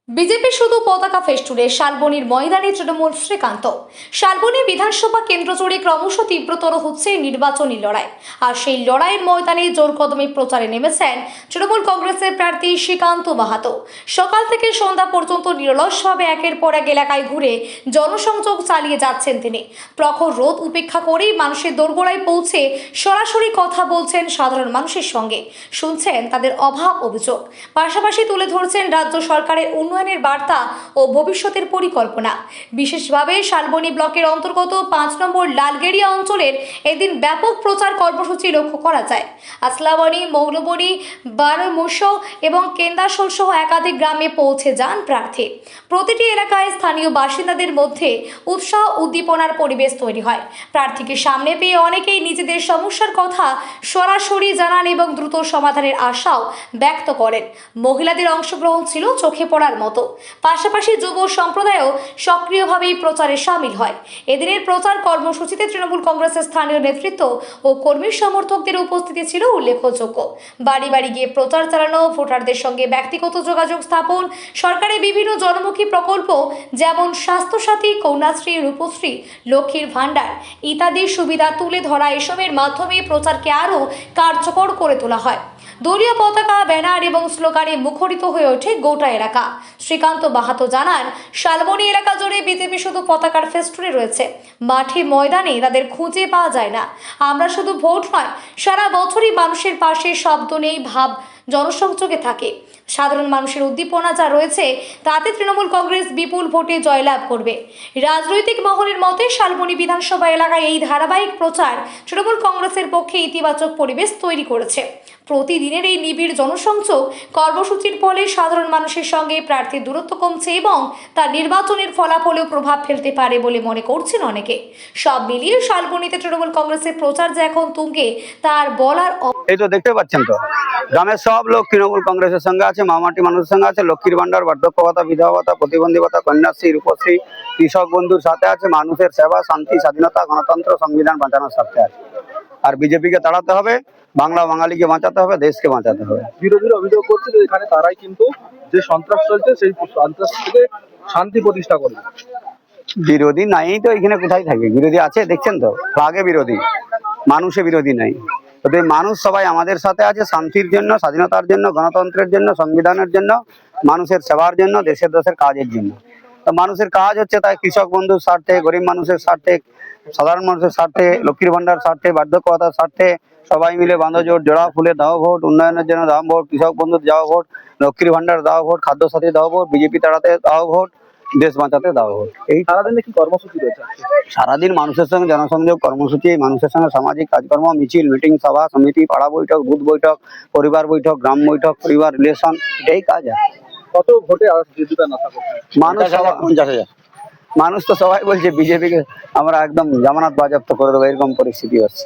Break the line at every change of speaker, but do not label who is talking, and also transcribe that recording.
BJP শুধু পতাকা ফেস্টুনে শালবনীর ময়দানে তৃণমূল শ্রীকান্ত। শালবনী বিধানসভা কেন্দ্র জুড়ে ক্রমশ তীব্রতর হচ্ছে নির্বাচনী লড়াই। আর সেই লড়াইয়ের ময়দানে জোর কদমে প্রচারে নেমেছেন তৃণমূল কংগ্রেসের প্রার্থী শ্রীকান্ত মাহাতো। সকাল থেকে সন্ধ্যা পর্যন্ত নিরলসভাবে একের পর এক এলাকায় ঘুরে জনসংযোগ চালিয়ে যাচ্ছেন তিনি। প্রখর রোদ উপেক্ষা করেই মানুষের দোরগোড়ায় পৌঁছে সরাসরি কথা বলছেন সাধারণ মানুষের সঙ্গে, শুনছেন তাদের অভাব অভিযোগ, পাশাপাশি তুলে ধরছেন রাজ্য সরকারের উন্নয়নের বার্তা ও ভবিষ্যতের পরিকল্পনা। বিশেষভাবে শালবনী ব্লকের অন্তর্গত 5 নম্বর লালগেড়িয়া অঞ্চলের এদিন ব্যাপক প্রচার কর্মসূচি লক্ষ্য করা যায়। আসলাবনী, মৌলবনী, বারমুশ এবং কেন্দাশোল সহ একাধিক গ্রামে পৌঁছে যান প্রার্থী। প্রতিটি এলাকায় স্থানীয় বাসিন্দাদের মধ্যে উৎসাহ উদ্দীপনার পরিবেশ তৈরি হয়। প্রার্থীকে সামনে পেয়ে অনেকেই নিজেদের সমস্যার কথা সরাসরি জানান এবং দ্রুত সমাধানের আশাও ব্যক্ত করেন। মহিলাদের অংশগ্রহণ ছিল চোখে পড়ার মতো। পাশাপাশি যুব সম্প্রদায়ও সক্রিয়ভাবে প্রচারে সামিল হয়। এদিনের প্রচার কর্মসূচিতে তৃণমূল কংগ্রেসের স্থানীয় নেতৃত্ব ও কর্মী সমর্থকদের উপস্থিতি ছিল উল্লেখযোগ্য। বাড়ি বাড়ি গিয়ে প্রচার চালানো, ভোটারদের সঙ্গে ব্যক্তিগত যোগাযোগ স্থাপন, সরকারের বিভিন্ন জনমুখী প্রকল্প যেমন স্বাস্থ্যসাথী, কন্যাশ্রী, রূপশ্রী, লক্ষ্মীর ভাণ্ডার ইত্যাদি সুবিধা তুলে ধরা, এসবের মাধ্যমে প্রচারকে আরও কার্যকর করে তোলা হয়। দলীয় পতাকা, ব্যানার এবং স্লোগানে মুখরিত হয়ে ওঠে গোটা এলাকা। শ্রীকান্ত মাহাতো জানান, শালবনী এলাকা জুড়ে বিজেপি শুধু পতাকার ফেস্টুনে রয়েছে, মাঠে ময়দানে তাদের খুঁজে পাওয়া যায় না। আমরা শুধু ভোট নয়, সারা বছরই মানুষের পাশে শব্দ নেই, ভাব জনসংযোগে থাকে। সাধারণ মানুষের উদ্দীপনা যা রয়েছে তাতে তৃণমূল কংগ্রেস বিপুল ভোটে জয়লাভ করবে। রাজনৈতিক মহলের মতে শালবনী বিধানসভা এলাকায় এই ধারাবাহিক প্রচার তৃণমূল কংগ্রেসের পক্ষে ইতিবাচক পরিবেশ তৈরি করেছে। প্রতিদিনের এই নিবিড় জনসংযোগ কর্মসূচির ফলে সাধারণ মানুষের সঙ্গে প্রার্থীর দূরত্ব কমছে এবং তার নির্বাচনের ফলাফলেও প্রভাব ফেলতে পারে বলে মনে করছেন অনেকে। সব মিলিয়ে শালবনীতে তৃণমূল কংগ্রেসের প্রচার যে এখন তুঙ্গে তার বলার।
এই তো দেখতে পাচ্ছেন তো, গ্রামের সব লোক তৃণমূল কংগ্রেসের সঙ্গে আছে, মামাটি মানুষের সঙ্গে আছে, লক্ষ্মীর ভাণ্ডার, বার্ধক্য ভাতা, বিধবা ভাতা, প্রতিবন্ধী ভাতা, কন্যাশ্রী, রূপশ্রী, কৃষক বন্ধুর সাথে আছে, মানুষের সেবা, শান্তি, স্বাধীনতা, গণতন্ত্র, সংবিধান বাঁচানোর স্বার্থে আছে। আর বিজেপিকে তাড়াতে হবে, বাংলা বাঙালিকে বাঁচাতে হবে, দেশকে বাঁচাতে হবে।
বিরোধীরা অভিযোগ করছে যে এখানে তারাই কিন্তু যে সন্ত্রাস চলছে সেই সন্ত্রাস থেকে শান্তি প্রতিষ্ঠা করবে।
বিরোধী নাই তো, এখানে কোথায় থাকে? বিরোধী আছে, দেখছেন তো, ফ্লাগে বিরোধী, মানুষে বিরোধী নাই। তবে মানুষ সবাই আমাদের সাথে আছে, শান্তির জন্য, স্বাধীনতার জন্য, গণতন্ত্রের জন্য, সংবিধানের জন্য, মানুষের সেবার জন্য, দেশের কাজের জন্য। তো মানুষের কাজ হচ্ছে তাই কৃষক বন্ধুর স্বার্থে, গরিব মানুষের স্বার্থে, সাধারণ মানুষের স্বার্থে, লক্ষ্মীর ভাণ্ডার স্বার্থে, বার্ধক্য ভাতার স্বার্থে সবাই মিলে বান্ধজোট, জোড়া ফুলে দাও ভোট, উন্নয়নের জন্য দাও ভোট, কৃষক বন্ধুর দাও ভোট, লক্ষ্মীর ভাণ্ডার দাও ভোট, খাদ্য সাথী দাও ভোট, বিজেপি তাড়াতে দাও ভোট, দেশ বাঁচাতে দাও ভোট। এই
সারাদিনে কি কর্মসূচি রয়েছে?
সারাদিন মানুষের সঙ্গে জনসংযোগ কর্মসূচি, মানুষের সঙ্গে সামাজিক কাজকর্ম, মিছিল, মিটিং, সভা সমিতি, পাড়া বৈঠক, বুথ বৈঠক, পরিবার বৈঠক, গ্রাম বৈঠক, পরিবার রিলেশন, এটাই কাজ।
কত ভোটে বিরোধিতার আশা করছে
মানুষ 50,000। মানুষ তো সবাই বলছে বিজেপিকে আমরা একদম জামানত বাজেয়াপ্ত করে দেবো, এরকম পরিস্থিতি হচ্ছে।